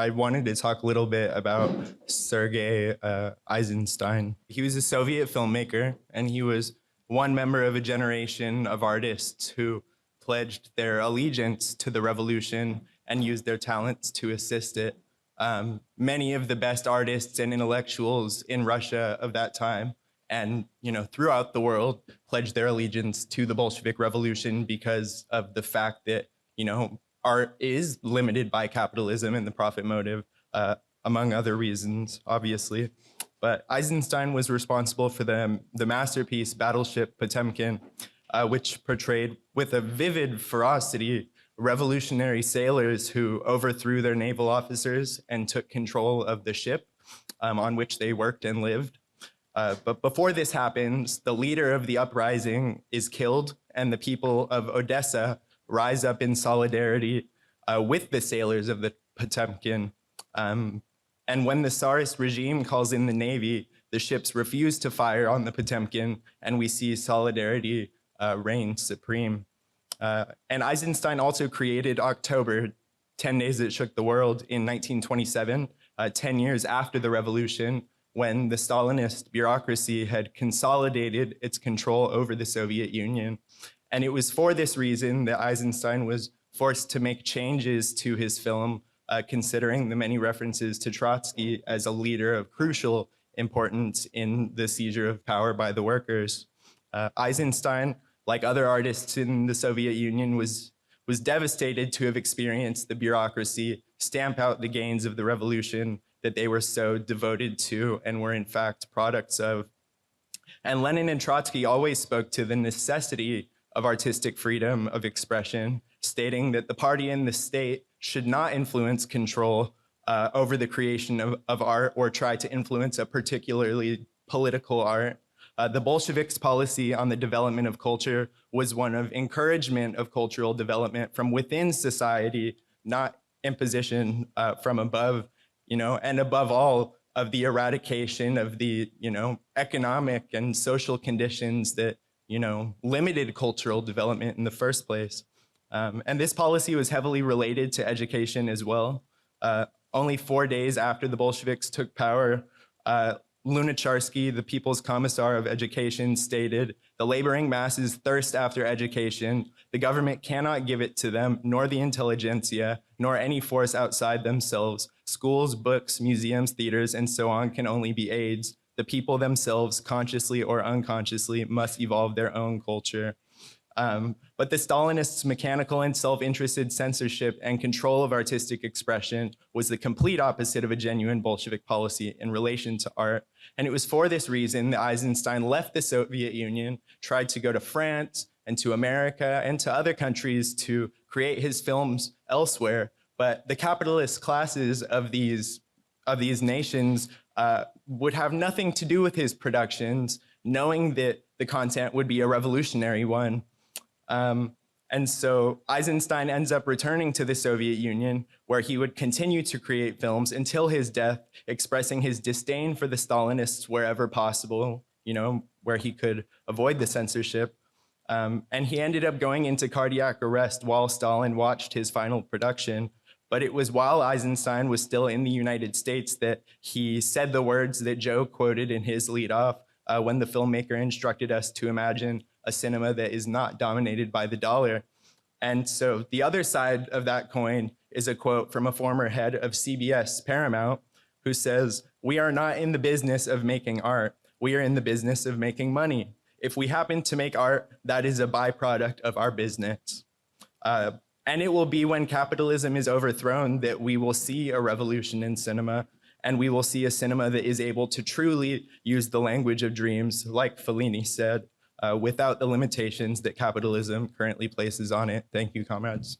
I wanted to talk a little bit about Sergei Eisenstein. He was a Soviet filmmaker, and he was one member of a generation of artists who pledged their allegiance to the revolution and used their talents to assist it. Many of the best artists and intellectuals in Russia of that time and throughout the world pledged their allegiance to the Bolshevik Revolution because of the fact that art is limited by capitalism and the profit motive, among other reasons, obviously. But Eisenstein was responsible for the masterpiece Battleship Potemkin, which portrayed with a vivid ferocity revolutionary sailors who overthrew their naval officers and took control of the ship on which they worked and lived. But before this happens, the leader of the uprising is killed, and the people of Odessa rise up in solidarity with the sailors of the Potemkin. And when the Tsarist regime calls in the Navy, the ships refuse to fire on the Potemkin, and we see solidarity reign supreme. And Eisenstein also created October, 10 Days That Shook the World, in 1927, 10 years after the revolution, when the Stalinist bureaucracy had consolidated its control over the Soviet Union. And it was for this reason that Eisenstein was forced to make changes to his film, considering the many references to Trotsky as a leader of crucial importance in the seizure of power by the workers. Eisenstein, like other artists in the Soviet Union, was devastated to have experienced the bureaucracy stamp out the gains of the revolution that they were so devoted to and were in fact products of. And Lenin and Trotsky always spoke to the necessity of artistic freedom of expression, stating that the party and the state should not influence control over the creation of art or try to influence a particularly political art. The Bolsheviks' policy on the development of culture was one of encouragement of cultural development from within society, not imposition from above, and above all, of the eradication of the, economic and social conditions that, limited cultural development in the first place. And this policy was heavily related to education as well. Only 4 days after the Bolsheviks took power, Lunacharsky, the People's Commissar of Education, stated, "The laboring masses thirst after education. The government cannot give it to them, nor the intelligentsia, nor any force outside themselves. Schools, books, museums, theaters, and so on can only be aids. The people themselves, consciously or unconsciously, must evolve their own culture." But the Stalinists' mechanical and self-interested censorship and control of artistic expression was the complete opposite of a genuine Bolshevik policy in relation to art. And it was for this reason that Eisenstein left the Soviet Union, tried to go to France and to America and to other countries to create his films elsewhere. But the capitalist classes of these nations would have nothing to do with his productions, knowing that the content would be a revolutionary one. And so Eisenstein ends up returning to the Soviet Union, where he would continue to create films until his death, expressing his disdain for the Stalinists wherever possible, where he could avoid the censorship. And he ended up going into cardiac arrest while Stalin watched his final production. But it was while Eisenstein was still in the United States that he said the words that Joe quoted in his lead-off when the filmmaker instructed us to imagine a cinema that is not dominated by the dollar. And so the other side of that coin is a quote from a former head of CBS Paramount who says, "We are not in the business of making art. We are in the business of making money. If we happen to make art, that is a byproduct of our business." And it will be when capitalism is overthrown that we will see a revolution in cinema, and we will see a cinema that is able to truly use the language of dreams, like Fellini said, without the limitations that capitalism currently places on it. Thank you, comrades.